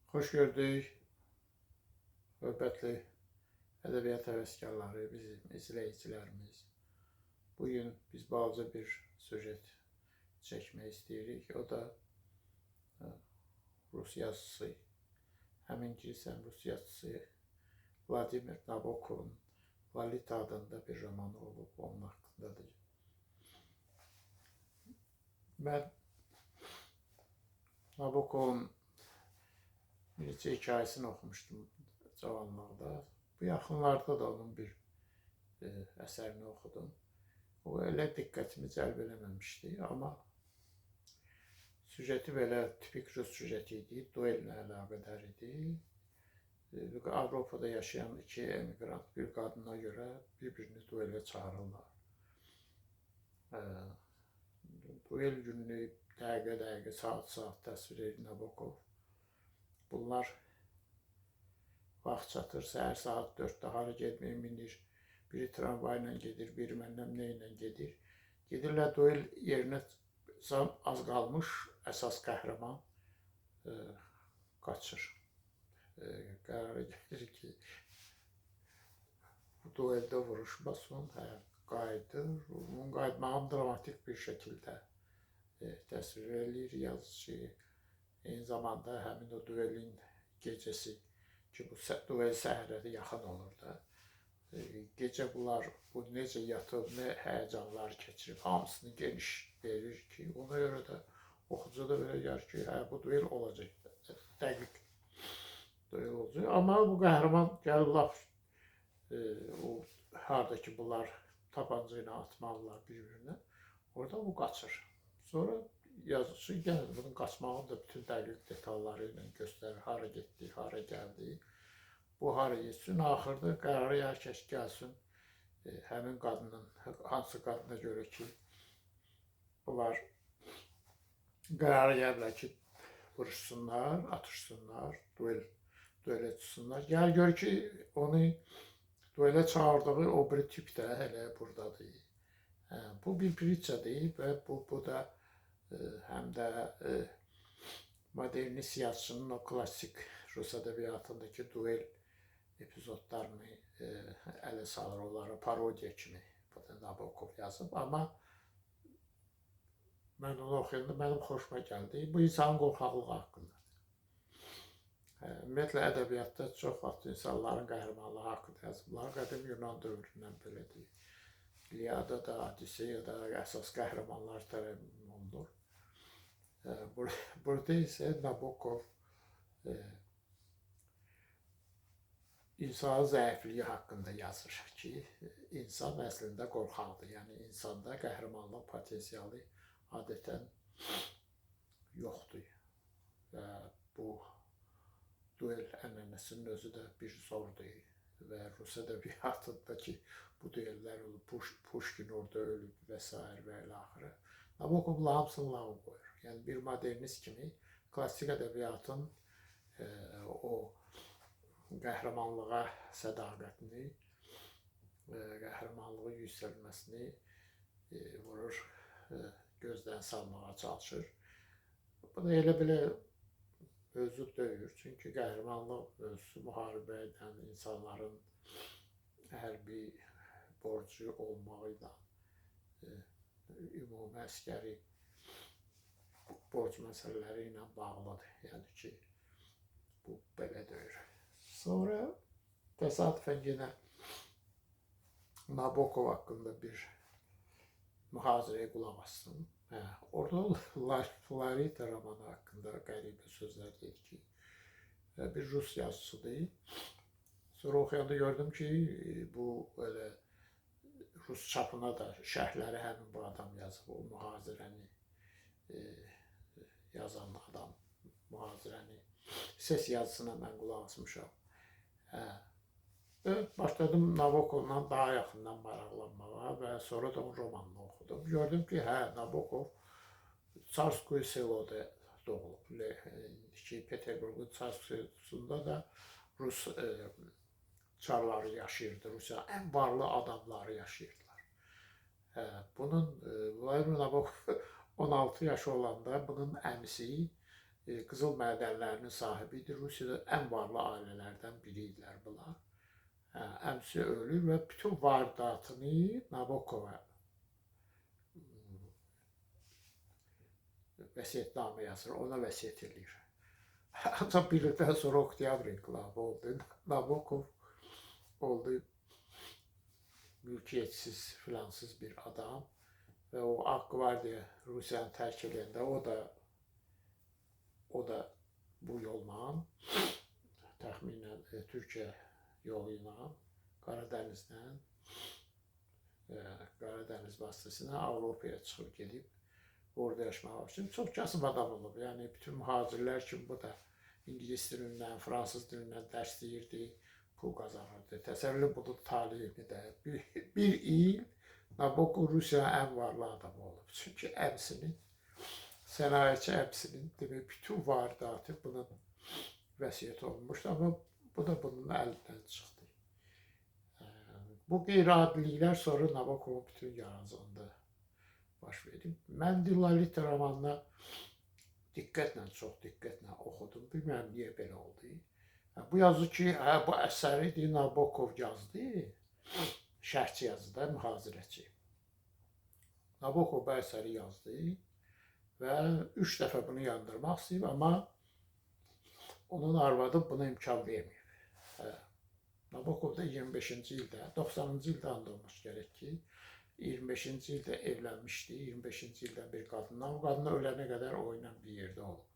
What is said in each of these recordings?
Xoş gördük, hörmətli ədəbiyyat həvəskarları, bizim izləyicilərimiz. Bugün biz balaca bir süjet çəkmək istəyirik. O da Rus yazısı, həmin kilsən Rus yazısı Vladimir Nabokovun Lolita adında bir romanı olub, onun haqqındadır. Mən Nabokovun bircə hikayəsini oxumuşdum cavanlıqda. Bu yaxınlarda da onun bir əsərini oxudum. O elə diqqətimi cəlb eləməmişdi, amma süjeti belə tipik Rus süjeti idi, duellə əlaqədar idi. Avropada yaşayan iki emigrant bir qadına görə bir-birini duelə çağırırlar. Duel gününü dəqiqə-dəqiqə, saat-saat təsvir edir Nabokov. Bunlar vaxt çatır, səhər saat 4-də hara getməyə minir. Biri tramvayla gedir, biri məndən neylə gedir. Gedirlər duel yerinə, az qalmış əsas qəhrəman qaçır. Qərara gəlir ki, bu dueldə vuruşmasın, qayıdır. Bunun qayıtmağını dramatik bir şəkildə təsvir edir yazıcı. Eyni zamanda həmin o duelin gecəsi ki, bu duel səhərə yaxın olur da. Gecə bunlar bu necə yatıb, nə həyəcanlar keçirib, hamısını geniş verir ki, ona görə də oxucuda belə gəlir ki, bu duel olacaq, dəqiq duel olacaq. Amma bu qəhrəman gəlir laf, o harada ki, bunlar tapanca ilə atmalılar bir-birinə, orada bu qaçır. Sonra yazıcı gəlir, bunun qaçmağını da bütün dəqiq detalları ilə göstərir, hara getdi, hara gəldi. Bu hara getsin, axırda qərarı hər kəs gəlsin, həmin qadının, hansı qadına görə ki, bunlar qərarı gəlirlər ki, vuruşsunlar, atışsınlar, duelə çıxsınlar. Gəl gör ki, onu duelə çağırdığı o bir tip də hələ buradadır. Bu bir pritçadır və bu da həm də modernist yazıçının o klassik Rus ədəbiyyatındakı duel epizodlarını ələ salır, onları parodiya kimi Nabokov yazıb. Amma mən onu oxuyanda mənim xoşuma gəldi. Bu insanın qorxaqlığı haqqındadır. Ümumiyyətlə, ədəbiyyatda çox vaxt insanların qəhrəmanlığı haqqında yazıblar. Qədim Yunan dövründən belədir. İliadada, Odisseyada əsas qəhrəmanlar tərəfindən olunur. Burada isə Nabokov insanın zəifliyi haqqında yazır ki, insan əslində qorxaqdır. Yəni, insanda qəhrəmanlıq potensialı adətən yoxdur. Və bu duel ənənəsinin özü də bir zordur. Və Rus ədəbiyyatındakı bu duellər olub, Pushkin orada ölüb və s. və ilə axırı. Nabokov hamısını lağa qoyur. Yəni, bir modernist kimi klassik ədəbiyyatın o qəhrəmanlığa sədaqətini, qəhrəmanlığı yüksəlməsini vurur, gözdən salmağa çalışır. Bu da elə belə mövcud deyil. Çünki qəhrəmanlıq mövzusu müharibə edən insanların hərbi borcu olmağı ilə, ümumi əskəri borc məsələləri ilə bağlıdır. Yəni ki, bu belə deyir. Sonra təsadüfən yenə Nabokov haqqında bir mühazirəyə qulaq assın. Orada Lolita romanı haqqında qəribə sözlər deyir ki, bir Rus yazıcıdır. Sonra oxuyanda gördüm ki, bu elə Rus çapına da şərhləri həmin bu adam yazıb, o mühazirəni yazan adam, mühazirəni ses yazısına mən qulaq asmışam. Başladım Nabokovla daha yaxından maraqlanmağa və sonra da onun romanını oxudum. Gördüm ki, Nabokov Çarskoye Selo'da doğulub. Peterburqun Çarskoyesunda da Rus çarları yaşayırdı, Rusiyanın ən varlı adamları yaşayırdılar. Bunun, Vladimir Nabokov 16 yaşı olanda bunun əmisi qızıl mədənlərinin sahibidir. Rusiyada ən varlı ailələrdən biri idilər bunlar. Əmsi ölür və bütün vardatını Nabokova vəsiyyətnamə yazır, ona vəsiyyət edir. Ancaq bir ildən sonra oktyabr inqilabı oldu. Nabokov oldu mülkiyyətsiz, filansız bir adam və o Ağ Qvardiya Rusiyanı tərk edəndə o da bu yolla təxminən Türkiyə yolu ilə Qaradəniz vasitəsilə Avropaya çıxıb gedib orada yaşamaq üçün çox kasıb adam olub. Yəni bütün mühacirlər kimi bu da İngilis dilindən, Fransız dilindən dərs deyirdi, pul qazanırdı. Təsəvvürlü bunun taleyini də bir il Nabokov Rusiyanın ən varlı adamı olub. Çünki əmsinin, sənayeçi əmsinin demək bütün vardatı bunun vəsiyyət olunmuşdu, amma bu da bunun əlindən çıxdı. Bu qeyri-adiliklər sonra Nabokovun bütün yaradıcılığında baş verib. Mən Lolita romanını çox diqqətlə oxudum. Bilmirəm niyə belə oldu. Bu yazı ki, bu əsəri Nabokov yazdı, şərhçi yazdı, mühazirəçi. Nabokov bu əsəri yazdı və 3 dəfə bunu yandırmaq istəyib, amma onun arvadı buna imkan verməyib. Nabokov da 25-ci ildə, 90-cı ildə and olmuş gərək ki, 25-ci ildə evlənmişdi, 25-ci ildən bir qadınla. O qadına ölənə qədər o ilə bir yerdə olub.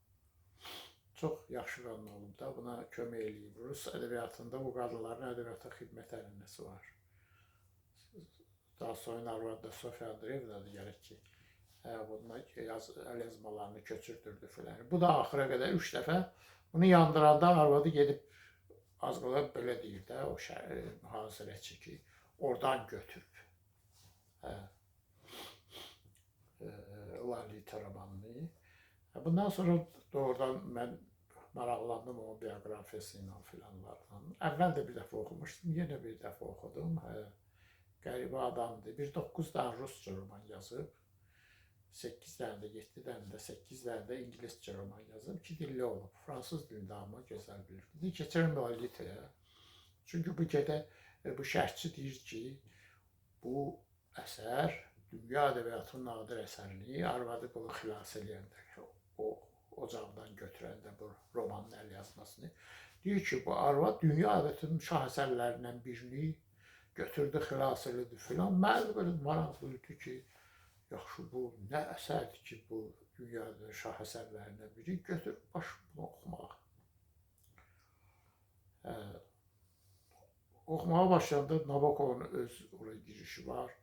Çox yaxşı qadın olub da, buna kömək eləyib. Rus ədəbiyyatında bu qadınların ədəbiyyata xidmət ənənəsi var. Daha sonra arvadı da Sofiya Andreevnadır gərək ki, bununla əl yazmalarını köçürdürdü filan. Bu da axıra qədər 3 dəfə bunu yandıranda arvadı gedib az qala belə deyir də, o mühazirəçi ki, oradan götürüb. Lolita romanını. Bundan sonra doğrudan mən maraqlandım o bioqrafiyası ilə filanlardan. Əvvəl də bir dəfə oxumuşdum, yenə bir dəfə oxudum. Qəribə adamdır. Bir 9 dənə rusca roman yazıb, 8 dənə də, 7 dənə də, 8 dənə də ingiliscə roman yazıb. 2 dilli olub. Fransız dilində amma gözəl bilir. İndi keçirəm Lolitaya. Çünki bu şərhçi deyir ki, bu əsər dünya ədəbiyyatının nadir əsərini arvadı bunu xilas eləyəndə, o ocaqdan götürəndə bu romanın əl yazmasını deyir ki, bu arvad dünya ədəbiyyatının şah əsərlərindən birini götürdü, xilas elədi filan. Mənə belə maraqlıydı ki, yaxşı bu nə əsərdir ki, bu dünyada şah əsərlərindən biri götürüb başını oxumaq. Oxumağa başlayanda Nabokovun öz oraya girişi var.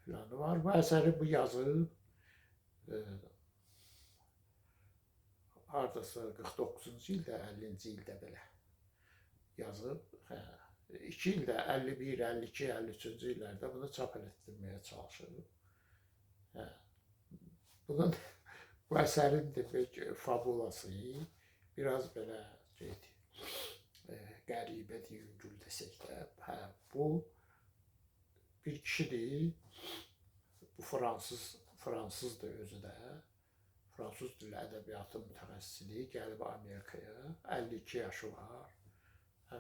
Bu əsəri bu yazıb, haradasa 49-cu ildə, 50-ci ildə belə yazıb, 2 ildə, 51, 52, 53-cü illərdə bunu çap etdirməyə çalışıb. Bunun, bu əsərin demək fabulası biraz belə qəribədir, yüngül desək də, bu bir kişidir. Bu fransızdır özü də. Fransız dili ədəbiyyatı mütəxəssisidir. Gəlib Amerikaya. 52 yaşı var.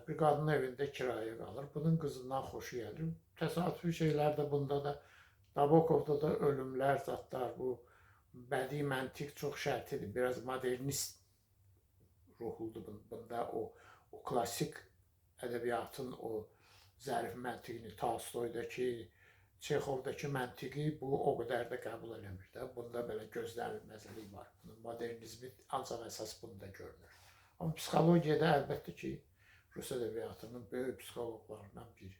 Bir qadının evində kiraya qalır. Bunun qızından xoşu gəlir. Təsadüfi şeylər də bunda da, Nabokovda da ölümlər, zatlar, bu bədii məntiq çox şərtidir. Biraz modernist ruhludur bunda. O klassik ədəbiyyatın o zərif məntiqini, Tolstoydakı, Çexovdakı məntiqi bu o qədər də qəbul eləmir də. Bunda belə gözlənilməzlik var. Modernizmi ancaq əsas bunda görünür. Amma psixologiyada əlbəttə ki, Rus ədəbiyyatının böyük psixologlarından biri.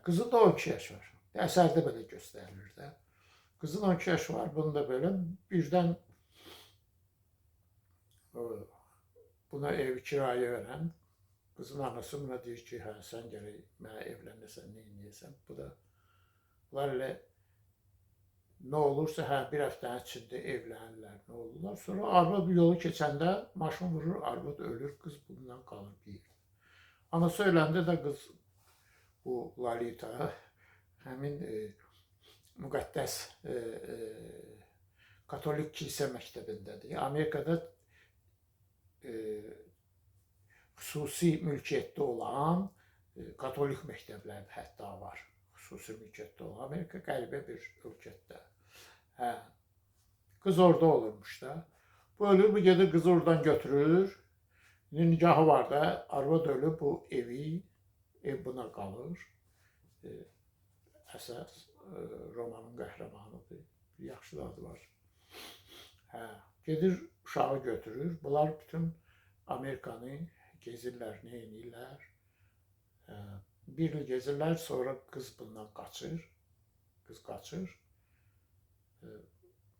Qızın da 12 yaş var. Əsərdə belə göstərilir də. Qızın 12 yaş var, bunda belə birdən buna evi kiraya verən qızın anası buna deyir ki, sən gərək mənə evlənəsən, nə edəyəsən? Bunlar elə nə olursa, bir həftənin içində evlənirlər, nə olurlar. Sonra arvad yolu keçəndə maşın vurur, arvad ölür, qız bundan qalır bir. Anası öləndə də qız bu Lolita həmin müqəddəs katolik kilsə məktəbindədir. Amerikada xüsusi mülkiyyətdə olan katolik məktəblər hətta var. Xüsusi mülkiyyətdə olan Amerika qəribə bir ölkədə. Hə. Qız orada olurmuş da. Bu ölür, bu gedir qızı oradan götürür. Nikahı var da, arvad ölür, bu ev buna qalır. Əsas romanın qəhrəmanıdır. Bir yaxşı da adı var. Hə. Gedir, uşağı götürür. Bunlar bütün Amerikanı gezirlər, nə edirlər. Bir il gezirlər, sonra qız bundan qaçır. Qız qaçır.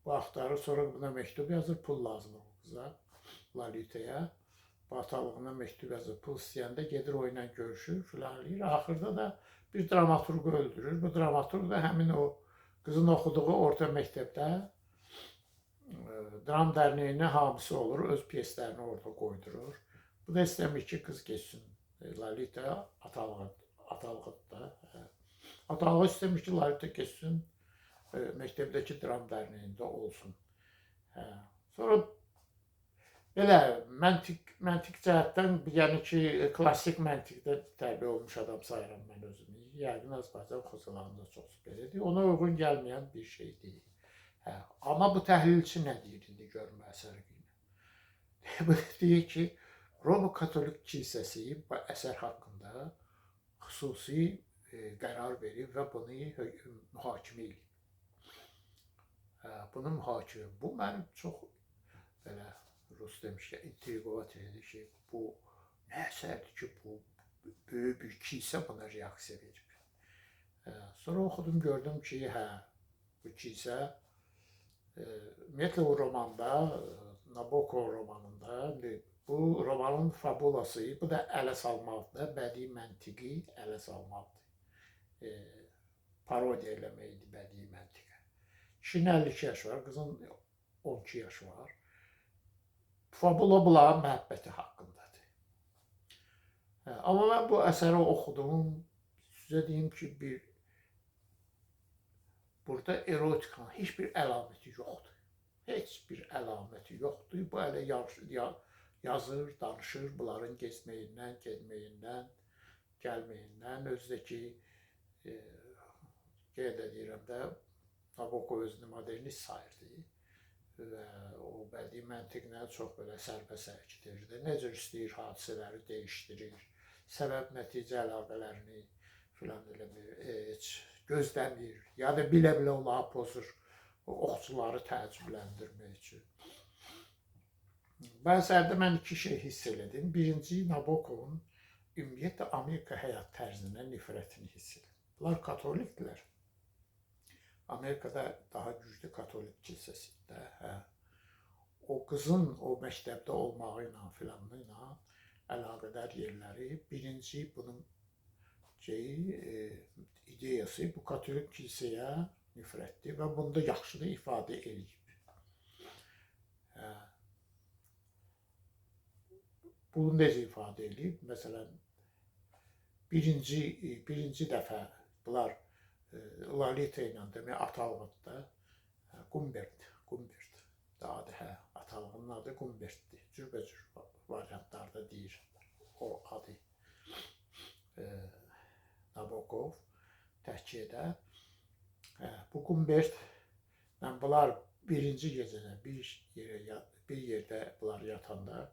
Bu axtarır, sonra buna məktub yazır, pul lazımdır bu qıza, Lolitaya. Bu atalığına məktub yazır, pul istəyəndə gedir o ilə görüşür, filan eləyir. Axırda da bir dramaturqu öldürür. Bu dramaturq da həmin o qızın oxuduğu orta məktəbdə dram dərnəyinin hamisi olur, öz pyeslərini orada qoydurur. Bu da istəmir ki, qız geçsin Lolita atalıqda. Atalığı istəmir ki, Lolita geçsin məktəbdəki dram dərnəyində olsun. Sonra belə məntiq cəhətdən, yəni ki, klassik məntiqdə tərbiyə olmuş adam sayıram mən özümü. Yəqin Azərbaycan xocalarında çox belədir. Ona uyğun gəlməyən bir şey deyil. Amma bu təhlilçi nə deyir indi görmə əsəri günü? Deyir ki, Roma Katolik kilsəsi bu əsər haqqında xüsusi qərar verib və bunu mühakimə edib. Bunu mühakimə. Bu mənim çox belə Rus demişkən intriqovat edir ki, bu nə əsərdir ki, bu böyük bir kilsə buna reaksiya verir. Sonra oxudum, gördüm ki, bu kilsə ümumiyyətlə o romanda, Nabokov romanında, bu romanın fabulası, bu da ələ salmalıdır, bədii məntiqi ələ salmalıdır. Parodiya eləməkdir bədii məntiqə. Kişinin 52 yaşı var, qızın 12 yaşı var. Fabula bunların məhəbbəti haqqındadır. Amma mən bu əsəri oxudum, sizə deyim ki, burada erotikanın heç bir əlaməti yoxdur. Heç bir əlaməti yoxdur. Bu elə yazır, danışır bunların gezməyindən, gelməyindən, gəlməyindən. Özdəki, qeyd edirəm də, Nabokov özünü modernist sayırdı. Və o bədii məntiqlə çox belə sərbəst hərəkət edir. Necə istəyir hadisələri dəyişdirir, səbəb-nəticə əlaqələrini filan eləmir, heç gözləmir, ya da bilə-bilə onları pozur, oxucuları təəccübləndirmək üçün. Bu əsərdə mən iki şey hiss elədim. Birinci, Nabokovun ümumiyyətlə Amerika həyat tərzinə nifrətini hiss elədim. Bunlar katolikdirlər. Amerikada daha güclü katolik kilsəsində, o qızın o məktəbdə olmağı ilə filanla əlaqədar yerləri, birinci bunun ideyası bu katolik kilsəyə nifrətdir və bunu da yaxşı da ifadə edib. Bunu necə ifadə edib? Məsələn, birinci dəfə bunlar Lolita ilə demək atalıqda Gumbert da adı, atalığının adı Gumbertdir. Cürbəcür variantlarda deyir o adı. Nabokov təhkiyədə. Bu Gumbertlə bunlar birinci gecədə bir yerdə bunlar yatanda,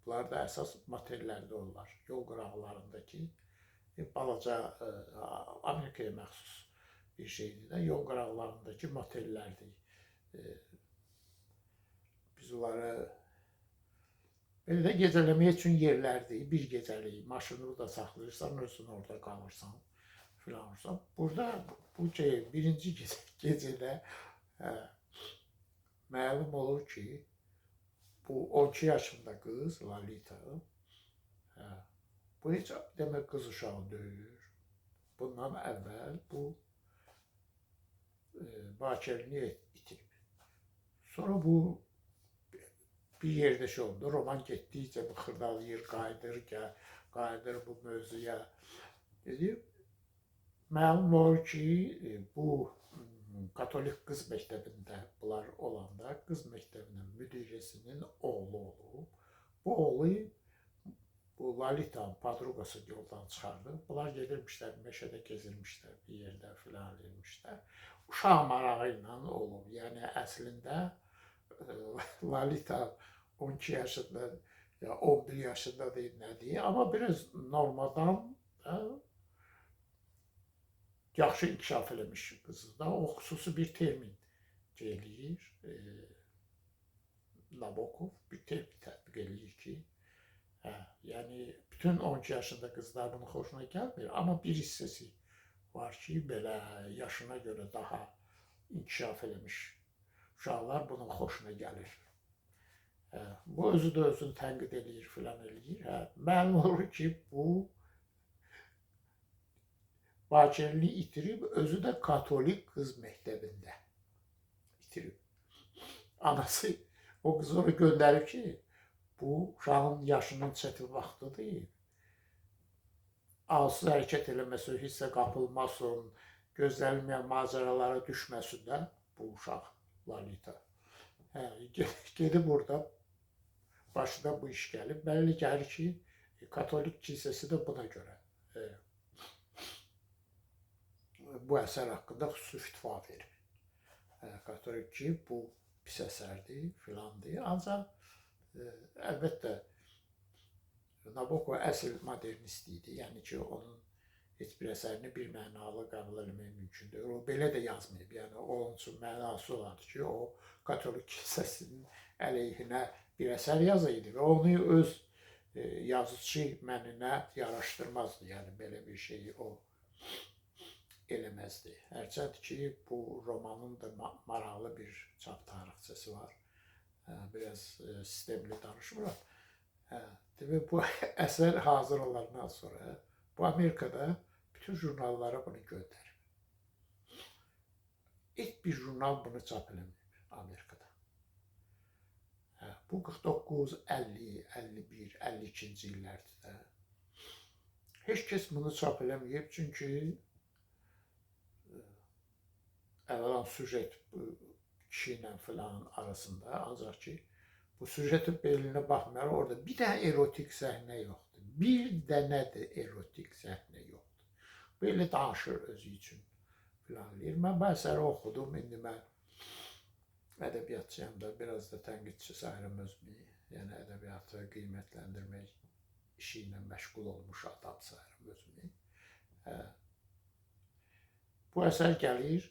bunlar da əsas materiallərdə olurlar. Yol qıraqlarındakı balaca Amerikaya məxsus bir şeydir də, yol qıraqlarındakı motellərdir. Biz onları belə də gecələmək üçün yerlərdir, bir gecəlik, maşını da saxlayırsan, özün orada qalırsan, filan olursan. Burada bu birinci gecədə məlum olur ki, bu 12 yaşında qız, Lolita, bu heç demək qız uşağı deyir. Bundan əvvəl bu bakirliğini itirib. Sonra bu bir yerdə şey oldu. Roman getdikcə bu xırdalayır, qayıdır bu mövzuya. Məlum olur ki, bu katolik qız məktəbində bunlar olanda, qız məktəbinin müdirəsinin oğlu olub. Bu oğlu bu Lolita'nın padruqası yoldan çıxardı. Bunlar gedirmişlər, meşədə gezirmişlər, bir yerdə filan vermişlər. Uşaq marağı ilə olub. Yəni əslində Lolita 12 yaşında ya 11 yaşında deyil nə deyil, amma biraz normadan yaxşı inkişaf eləmiş qızı da. O xüsusi bir termin eləyir. Nabokov bir termin tətbiq eləyir ki, yəni bütün 12 yaşında qızlar bunun xoşuna gəlmir, amma bir hissəsi var ki, belə yaşına görə daha inkişaf eləmiş uşaqlar bunun xoşuna gəlir. Bu özü də özünü tənqid eləyir, filan eləyir. Məlum olur ki, bu bakirliyi itirib, özü də katolik qız məktəbində itirib. Anası o qızı onu göndərib ki, bu uşağın yaşının çətin vaxtıdır. Ağılsız hərəkət eləməsin, hissə qapılmasın, gözlənilməyən macəralara düşməsin də bu uşaq Lolita. Gedib orada başına bu iş gəlib. Bəlli gəlir ki, katolik kilsəsi də buna görə bu əsər haqqında xüsusi fitva verib. Katolik ki, bu pis əsərdir, filandır. Ancaq əlbəttə Nabokov əsl modernist idi. Yəni ki, onun heç bir əsərini bir mənalı qəbul etmək mümkündür. O belə də yazmayıb. Yəni onun üçün mənası olardı ki, o katolik kilsəsinin əleyhinə bir əsər yazıydı və onu öz yazıcı məninə yaraşdırmazdı. Yəni belə bir şeyi o eləməzdi. Hərçənd ki, bu romanın da maraqlı bir çap tarixçəsi var. Biraz sistemli danışmıram. Demək, bu əsər hazır olandan sonra bu Amerikada bütün jurnallara bunu göndərib. Heç bir jurnal bunu çap eləməyib Amerikada. Bu 49, 50, 51, 52-ci illərdir də. Heç kəs bunu çap eləməyib, çünki əvvəlan süjet kişi ilə filan arasında, ancaq ki, bu süjetin belinə baxmayaraq orada bir dənə erotik səhnə yoxdur. Bir dənə də erotik səhnə yoxdur. Belə danışır özü üçün filan deyir. Mən bu əsəri oxudum, indi mən ədəbiyyatçıyam da, biraz da tənqidçi sayıram özümü. Yəni ədəbiyyatı qiymətləndirmək işi ilə məşğul olmuş adam sayıram özümü. Bu əsər gəlir,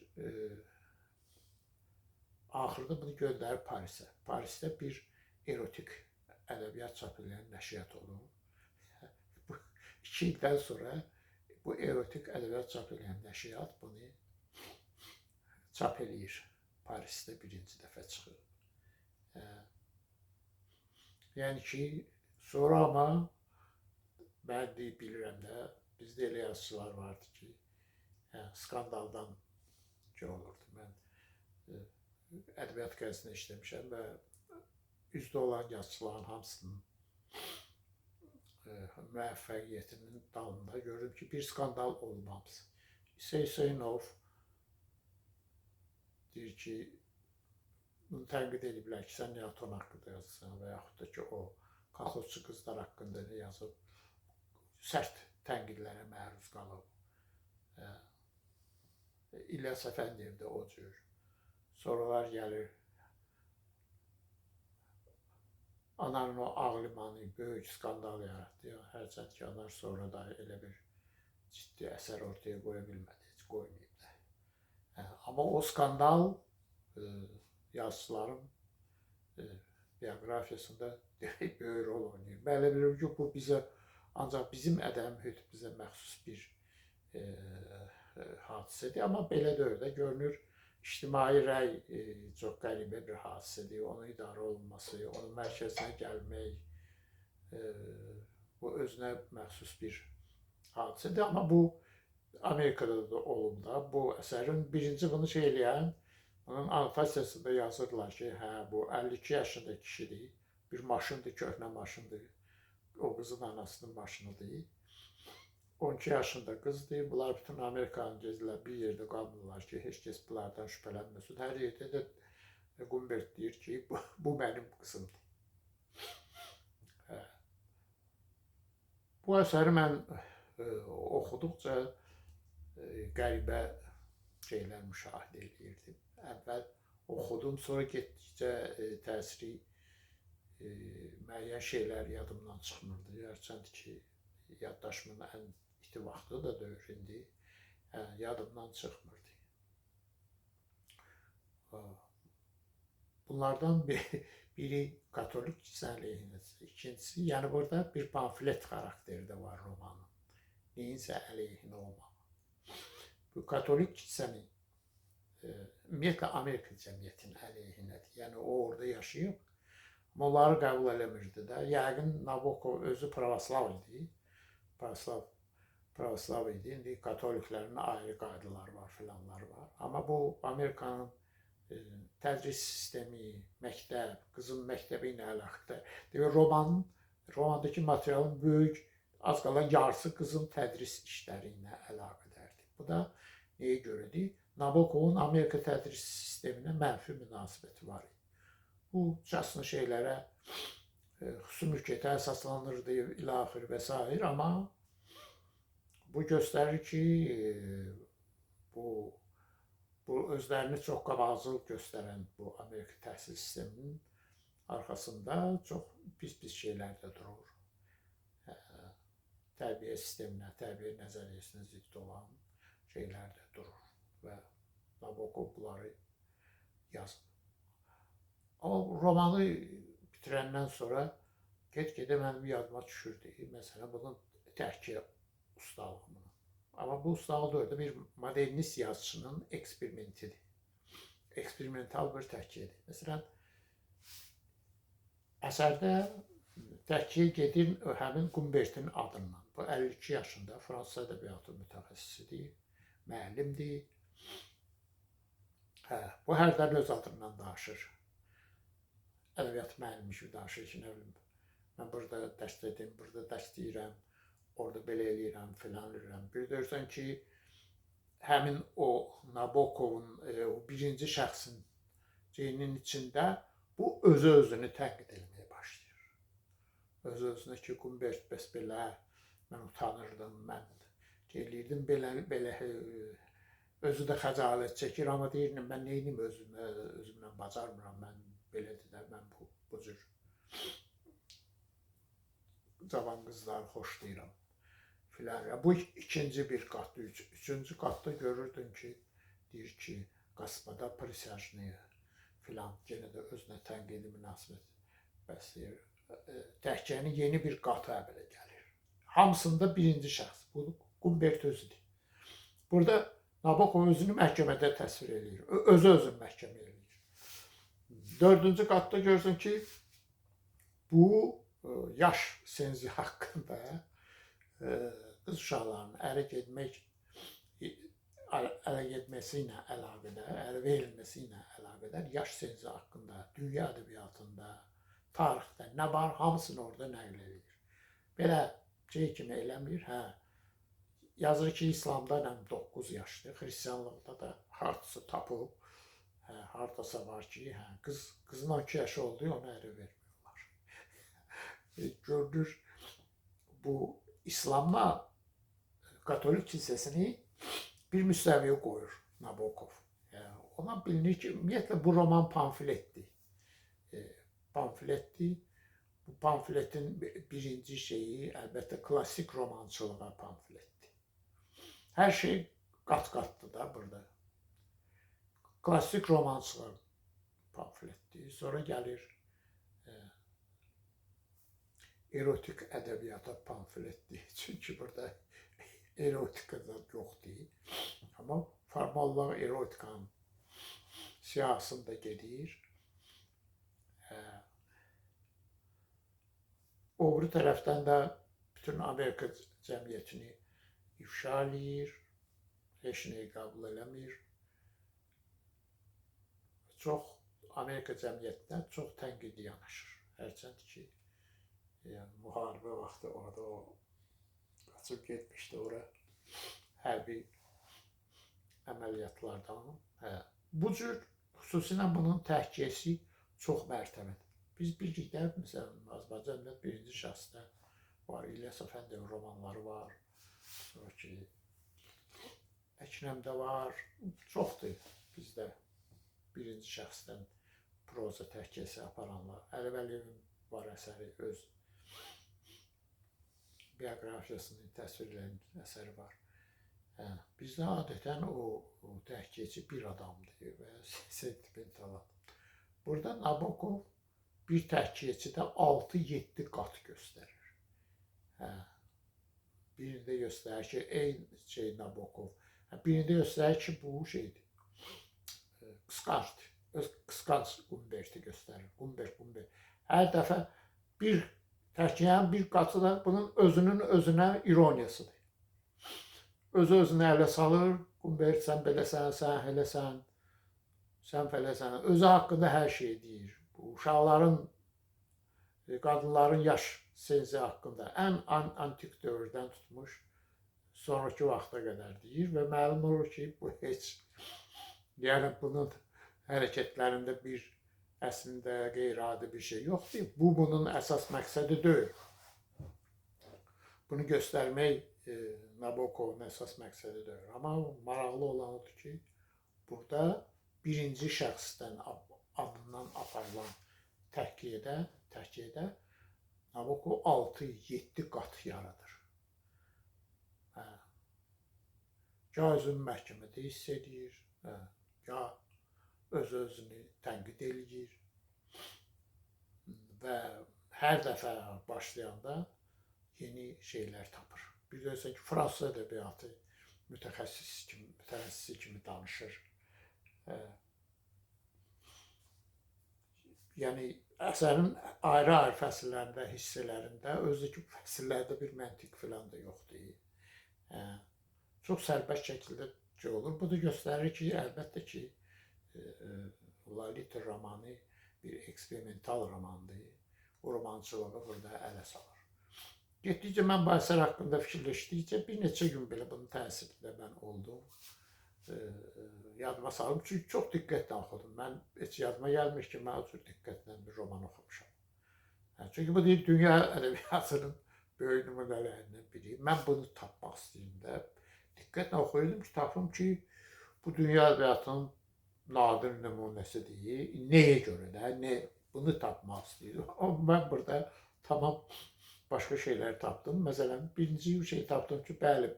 axırda bunu göndərib Parisə. Parisdə bir erotik ədəbiyyat çap edən nəşriyyat olub. 2 ildən sonra bu erotik ədəbiyyat çap edən nəşriyyat bunu çap eləyir. Parisdə birinci dəfə çıxır. Yəni ki, sonra amma mən bilirəm də, bizdə elə yazıçılar vardı ki, skandaldan olurdu. Mən ədəbiyyat qəzetində işləmişəm və üzdə olan yazıçıların hamısının müvəffəqiyyətinin dalında gördüm ki, bir skandal olmamış. Hüseynov deyir ki, bunu tənqid ediblər ki, sən niyə atom haqqında yazırsan və yaxud da ki, o kolxozçu qızlar haqqında ne yazıb, sərt tənqidlərə məruz qalıb. İlyas Əfəndiyev də o cür. Sorular gəlir. Anarın o ağlimanı böyük skandal yaratdı. Hərçənd ki, anar sonra da elə bir ciddi əsər ortaya qoya bilmədi, heç qoymayıb da. Amma o skandal yazıçıların bioqrafiyasında böyük rol oynayır. Belə bilirim ki, bu bizə, ancaq bizim ədəbi mühitimizə məxsus bir hadisədir. Amma belə də öyle görünür. İctimai rəy çox qəribə bir hadisədir. Onun idarə olunması, onun mərkəzinə gəlmək, bu özünə məxsus bir hadisədir. Amma bu Amerikada da olub da. Bu əsərin birinci bunu eləyən, onun anotasiyasında yazırlar ki, bu 52 yaşında kişidir, bir maşındır, köhnə maşındır, o qızın anasının maşınıdır. 12 yaşında qızdır, bunlar bütün Amerikanı gezirlər, bir yerdə qalmırlar ki, heç kəs bunlardan şübhələnməsin. Hər yerdə də Gumbert deyir ki, bu mənim qızımdır. bu əsəri mən oxuduqca qəribə şeylər müşahidə edirdim. Əvvəl oxudum, sonra getdikcə təsiri müəyyən şeylər yadımdan çıxmırdı. Hərçənd ki, yaddaşımın ən iti vaxtı da deyil indi, yadımdan çıxmırdı. Bunlardan biri Katolik kilsə əleyhinədir. İkincisi, yəni burada bir pamflet xarakteri də var romanın. Neyinsə əleyhinə olmalı. Bu Katolik kilsənin, ümumiyyətlə Amerika cəmiyyətinin əleyhinədir. Yəni o orada yaşayıb, amma onları qəbul eləmirdi də. Yəqin Nabokov özü pravoslav idi. Pravoslav idi. İndi katoliklərin ayrı qaydaları var, filanlar var. Amma bu Amerikanın tədris sistemi, məktəb, qızın məktəbi ilə əlaqədar. Romandakı materialın böyük, az qala yarısı qızın tədris işləri ilə əlaqədardır. Bu da nəyə görədir? Nabokovun Amerika tədris sisteminə mənfi münasibəti var idi. Bu casını şeylərə, xüsusi mülkiyyətə əsaslanırdı, ilaxır və s. Amma bu göstərir ki, bu özlərini çox qabaqcıl göstərən bu Amerika təhsil sisteminin arxasında çox pis şeylər də durur. Tərbiyə sisteminə, tərbiyə nəzəriyyəsinə zidd olan şeylər də durur və Nabokov bunları yazır. Amma romanı bitirəndən sonra get-gedə mənim yadıma düşürdü. Məsələn, bunun təhkiyə ustalığını. Amma bu ustalıq da bir modernist yazıçının eksperimentidir. Eksperimental bir təhkiyedir. Məsələn, əsərdə təhkiyə gedir həmin Gumbertin adından. Bu 52 yaşında Fransız ədəbiyyatı mütəxəssisidir, müəllimdir. Bu hərdən öz adından danışır. Ədəbiyyat müəllimi kimi danışır ki, nə bilim, mən burada dərs edim, burada dərs deyirəm, orada belə eləyirəm, filan eləyirəm. Bir görürsən ki, həmin o Nabokovun birinci şəxsin ceynin içində bu özü-özünü tənqid etməyə başlayır. Özü-özünə ki, Gumbert bəs belə, mən utanırdım, mən eləyirdim, belə özü də xəcalət çəkir, amma deyirəm, mən neynim özümlə bacarmıram, mən belədir də, mən bu cür cavan qızları xoşlayıram. Bu ikinci bir qatdır. Üçüncü qatda görürdün ki, deyir ki, Qaspada prisyajnıya filan, yenə də özünə tənqidi münasibət bəsləyir. Təhkiyənin yeni bir qatı əmələ gəlir. Hamısında birinci şəxs, bu Gumbert özüdür. Burada Nabokov özünü məhkəmədə təsvir edir, özü-özünü məhkəmə edir. Dördüncü qatda görürsən ki, bu yaş senzi haqqında qız uşaqlarının ərə getməsi ilə əlaqədar, ərə verilməsi ilə əlaqədar yaş senzi haqqında, dünya ədəbiyyatında, tarixdə nə var, hamısını orada nəql edir. Belə şey kimi eləmir, yazır ki, İslamda 9 yaşdır, Xristianlıqda da hardasa tapıb, hardasa var ki, qızın 12 yaşı oldu, ona ərə vermiyorlar. Görünür, bu İslamla Katolik kilsəsini bir müstəviyə qoyur Nabokov. Ona bilinir ki, ümumiyyətlə bu roman pamfletdir. Bu pamfletin birinci şeyi, əlbəttə, klasik romançılığa pamfletdir. Hər şey qat-qatdır da burada. Klasik romançılıq pamfletdir. Sonra gəlir erotik ədəbiyyata pamfletdir. Çünki burada erotika da yoxdur. Amma formallar erotikanın siyahısında gedir. O biri tərəfdən də bütün Amerika cəmiyyətini ifşa eləyir, heç nəyi qəbul eləmir. Çox Amerika cəmiyyətinə çox tənqidi yanaşır. Hərçənd ki, müharibə vaxtı orada o qaçıb getmişdi ora hərbi əməliyyatlardan. Bu cür xüsusilə bunun təhkiyəsi çox mərtəbədir. Biz birlikdə, məsələn, Azərbaycan birinci şəxsdə var, İlyas Əfəndiyevin romanları var. Sonra ki, Əkrəmdə var, çoxdur bizdə birinci şəxsdən proza təhkiyəsi aparanlar. Əli Vəliyevin var əsəri, öz bioqrafiyasını təsvirləyən əsəri var. Bizdə adətən o təhkiyəçi bir adamdır və sentimental adam. Burada Nabokov bir təhkiyəçidə 6-7 qat göstərir. Birində göstərir ki, eyni Nabokov. Birində göstərir ki, bu şeydir, qısqancdır. Öz qısqanc Umberti göstərir. Umber. Hər dəfə bir təhkiyənin bir qatı da bunun özünün özünə ironiyasıdır. Özü-özünə ələ salır, Umbert sən beləsən, sən eləsən, sən fələsən. Özü haqqında hər şey deyir. Bu uşaqların, qadınların yaş sensi haqqında ən antik dövrdən tutmuş sonraki vaxta qədər deyir və məlum olur ki, bu heç, yəni bunun hərəkətlərində bir əslində qeyri-adi bir şey yoxdur. Bu bunun əsas məqsədi deyil. Bunu göstərmək Nabokovun əsas məqsədi deyil. Amma maraqlı olan odur ki, burada birinci şəxsdən adından aparılan təhkiyədə Nabokov 6-7 qat yaradır. Gah özünü məhkəmədə hiss edir, gah öz-özünü tənqid eləyir və hər dəfə başlayanda yeni şeylər tapır. Bir də ki, Fransız ədəbiyyatı mütəxəssisi kimi danışır. Yəni, əsərin ayrı-ayrı fəsillərində, hissələrində, özdəki fəsillərdə bir məntiq filan da yoxdur. Çox sərbəst şəkildə olur. Bu da göstərir ki, əlbəttə ki, Lolita romanı bir eksperimental romandır. O romançılığı burada ələ salır. Getdikcə mən bu əsər haqqında fikirləşdikcə bir neçə gün belə bunun təsirində mən oldum. Yadıma salım, çünki çox diqqətlə oxudum. Mən heç yadıma gəlmir ki, mən o cür diqqətlə bir roman oxumuşam. Çünki bu deyil, dünya ədəbiyyatının böyük nümunələrindən biri. Mən bunu tapmaq istəyirdim də. Diqqətlə oxuyordum ki, tapım ki, bu dünya ədəbiyyatının nadir nümunəsidir. Nəyə görə də, bunu tapmaq istəyirdim. Amma mən burada tamam başqa şeylər tapdım. Məsələn, birinci şey tapdım ki, bəli,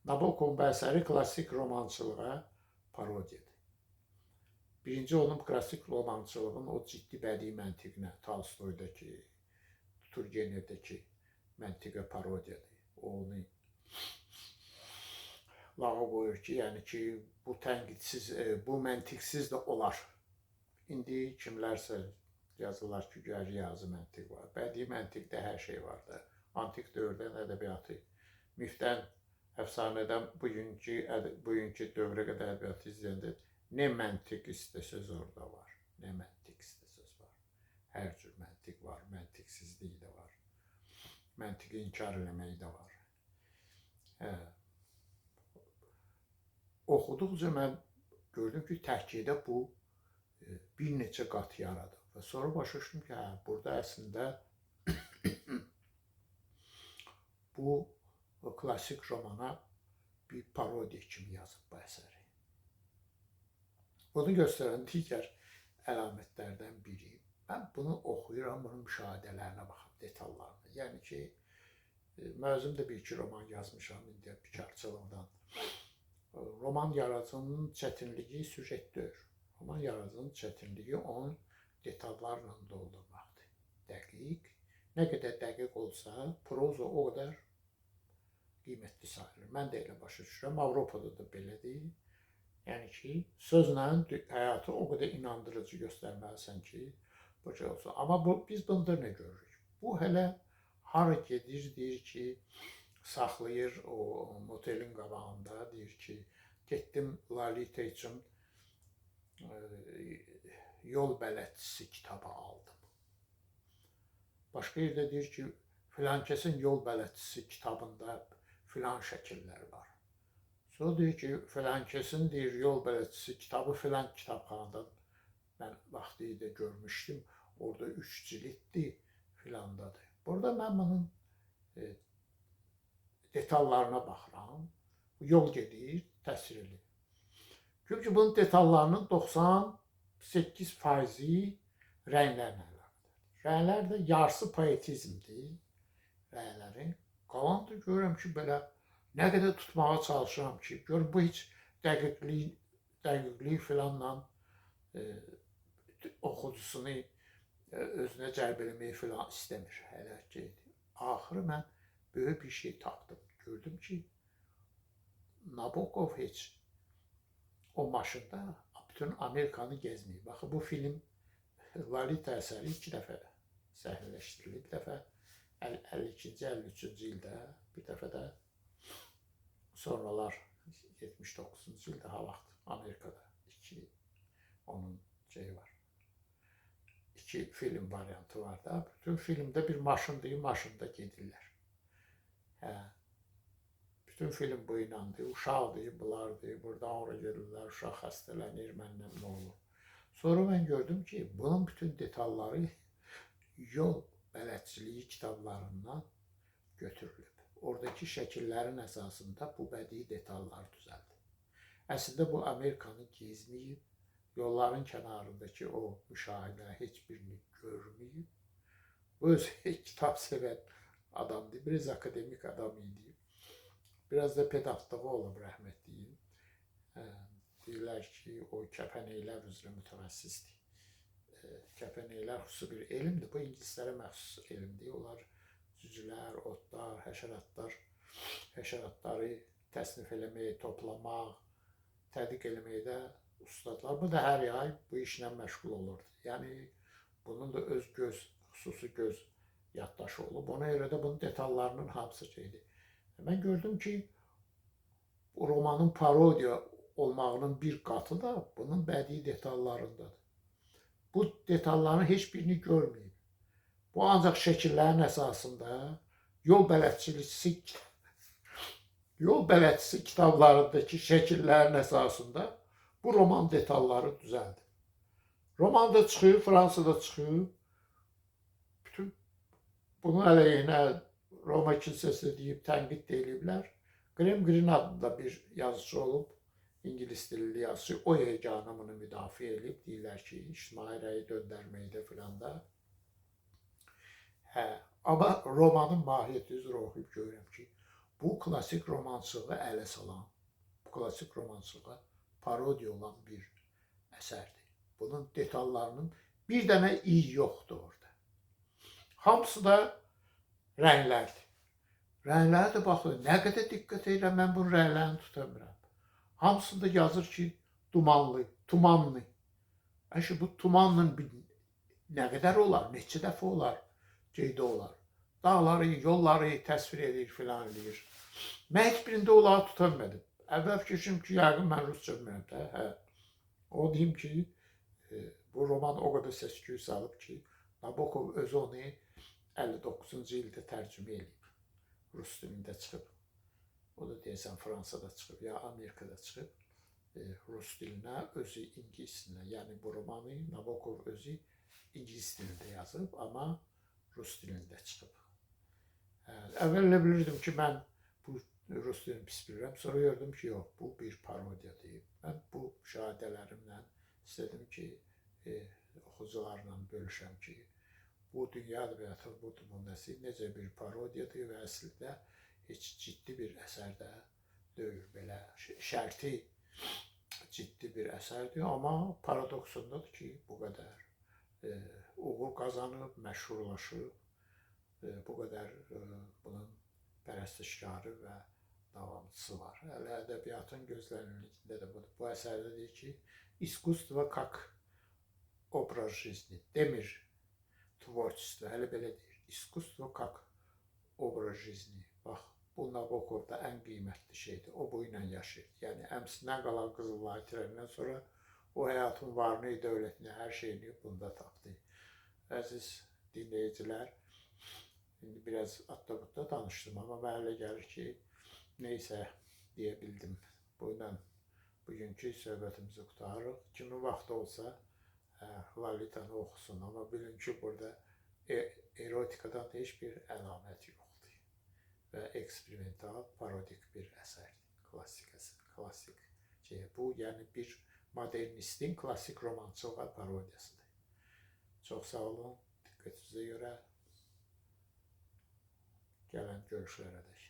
Nabokovun əsəri klassik romançılığa parodiyadır. Birinci onun klassik romançılığın o ciddi bədii məntiqinə, Tolstoydakı, Turgenevdəki məntiqə parodiyadır. Onu lağa qoyur ki, yəni ki, bu tənqidsiz, bu məntiqsiz də olar. İndi kimlərsə yazırlar ki, güya riyazi məntiq var. Bədii məntiqdə hər şey var da. Antik dövrdən ədəbiyyatı, mifdən, əfsanədən bugünkü dövrə qədər ədəbiyyatı izləyəndə nə məntiq istəsəz orada var, nə məntiq istəsəz var. Hər cür məntiq var, məntiqsizlik də var. Məntiqi inkar eləmək də var. Oxuduqca mən gördüm ki, təhkiyədə bu bir neçə qat yaradır. Və sonra başa düşdüm ki, burada əslində bu klassik romana bir parodiya kimi yazıb bu əsəri. Bunu göstərən digər əlamətlərdən biri. Mən bunu oxuyuram, bunun müşahidələrinə baxım, detallarına. Yəni ki, mən özüm də bir-iki roman yazmışam indi bikarçılıqdan. Roman yaradıcının çətinliyi süjetdir. Roman yaradıcının çətinliyi onun detallarla doldurmaqdır. Dəqiq. Nə qədər dəqiq olsa, proza o qədər qiymətli sayılır. Mən də elə başa düşürəm. Avropada da belədir. Yəni ki, sözlə həyatı o qədər inandırıcı göstərməlisən ki, bu şey olsun. Amma biz bunda nə görürük? Bu hələ hara gedir, deyir ki, saxlayır o motelin qabağında, deyir ki, getdim Lolita üçün yol bələdçisi kitabı aldım. Başqa yerdə deyir ki, filan kəsin yol bələdçisi kitabında filan şəkillər var. Sonra deyir ki, filan kəsin deyir yol bələdçisi kitabı filan kitabxanadan mən vaxtı görmüşdüm. Orada 3 ciliddir filandadır. Burada mən bunun detallarına baxıram. Yol gedir, təsvir edir. Çünki bunun detallarının 98% rənglərlə əlaqədir. Rənglər də yarısı poetizmdir. Rənglərin. Qalan da görürəm ki, belə nə qədər tutmağa çalışıram ki, görürüm bu heç dəqiqlik filanla oxucusunu özünə cəlb eləməyi filan istəmir. Hələ ki, axırı mən böyük bir şey tapdım. Gördüm ki, Nabokov heç o maşında bütün Amerikanı gezməyib. Baxı, bu film Lolita əsəri 2 dəfə səhnələşdirilib. Bir dəfə 52-ci, 53-cü ildə, bir dəfə də sonralar 79-cu ildə ha vaxt Amerikada onun şeyi var. 2 film variantı var da. Bütün filmdə bir maşındır, maşında gedirlər. Bütün film bu inandı, uşaqdır, bunlardır, buradan oraya gedirlər, uşaq xəstələnir, məndən nə olur. Sonra mən gördüm ki, bunun bütün detalları yol bələdçiliyi kitablarından götürülüb. Oradakı şəkillərin əsasında bu bədii detallar düzəldi. Əslində bu Amerikanı gezməyib, yolların kənarındakı o müşahidə heç birini görməyib. Bu öz kitab sevən adamdır, biraz akademik adam idi. Biraz da pedagogluğu olub rəhmətliyin. Deyirlər ki, o kəpənəklər üzrə mütəxəssisdir. Kəpənəklər xüsusi bir elmdir. Bu ingilislərə məxsus elmdir. Onlar cücülər, otlar, həşəratları təsnif eləmək, toplamaq, tədqiq eləməkdə ustadlar. Bu da hər yay bu işlə məşğul olurdu. Yəni, bunun da öz xüsusi göz yaddaşı olub. Ona görə də bunun detallarının hamısı şeydir. Mən gördüm ki, bu romanın parodiya olmağının bir qatı da bunun bədii detallarındadır. Bu detalların heç birini görməyib. Bu ancaq şəkillərin əsasında yol bələdçisi kitablarındakı şəkillərin əsasında bu roman detalları düzəldi. Romanda çıxıb, Fransada çıxıb, bütün bunun əleyhinə Roma kilsəsi deyib, tənqid deyiliblər. Graham Greene adında bir yazıcı olub, İngilis dilli yazıcı, o yeganə bunu müdafiə edib, deyirlər ki, ictimai rəyi döndərməkdə filan da. Amma romanın mahiyyəti üzrə oxuyub görürəm ki, bu klassik romansılığı ələ salan, bu klassik romansılığa parodiya olan bir əsərdir. Bunun detallarının bir dənə iyi yoxdur orada. Hamısı da rənglərdir. Rənglərə də baxın, nə qədər diqqət edirəm, mən bunun rənglərini tuta bilmirəm. Hamısında yazır ki, dumanlı, tumanlı. Əşi, bu tumanla nə qədər olar, neçə dəfə olar, qeydə olar. Dağları, yolları təsvir edir, filan edir. Mən heç birində onları tuta bilmədim. Əvvəl fikirləşdim ki, yəqin mən rusca bilmirəm də. O deyim ki, bu roman o qədər səs-küy salıb ki, Nabokov özü onu 59-cu ildə tərcümə edib. Rus dilində çıxıb. O da deyəsən Fransada çıxıb, ya Amerikada çıxıb. Rus dilinə, özü ingilis dilinə. Yəni bu romanı Nabokov özü ingilis dilində yazıb, amma Rus dilində çıxıb. Əvvəl bilirdim ki, mən bu Rus dilini pis bilirəm. Sonra gördüm ki, yox, bu bir parodiyadır. Mən bu müşahidələrimlə istədim ki, oxucularla bölüşəm ki, bu dünya ədəbiyyatı, bu nümunəsi necə bir parodiyadır və əslində heç ciddi bir əsər də deyil. Belə şərti ciddi bir əsərdir, amma paradoksundadır ki, bu qədər uğur qazanıb, məşhurlaşıb, bu qədər bunun pərəstişkarı və davamçısı var. Hələ ədəbiyyatın gözlənilirlikdə də budur. Bu əsərdə deyir ki, искусство как образ жизни, demir tvorчество, hələ belə deyir. İskусство как obraz жизни. Bax, bu Nabokovda ən qiymətli şeydir. O bu ilə yaşayır. Yəni, əmsindən qalan qızılları itirəndən sonra o həyatın varını, dövlətini, hər şeyini bunda tapdı. Əziz dinləyicilər, indi biraz atda-butda danışdım, amma mənə elə gəlir ki, neysə deyə bildim. Bununla bugünkü söhbətimizi qutarırıq. Kimin vaxtı olsa Lolitanı oxusun, amma bilin ki, burada erotikadan heç bir əlamət yoxdur. və eksperimental parodik bir əsərdir. Klassik əsər, klassik şey. Bu, yəni bir modernistin klassik romançılığa parodiyasıdır. Çox sağ olun, diqqətinizə görə. Gələn görüşlərə dək.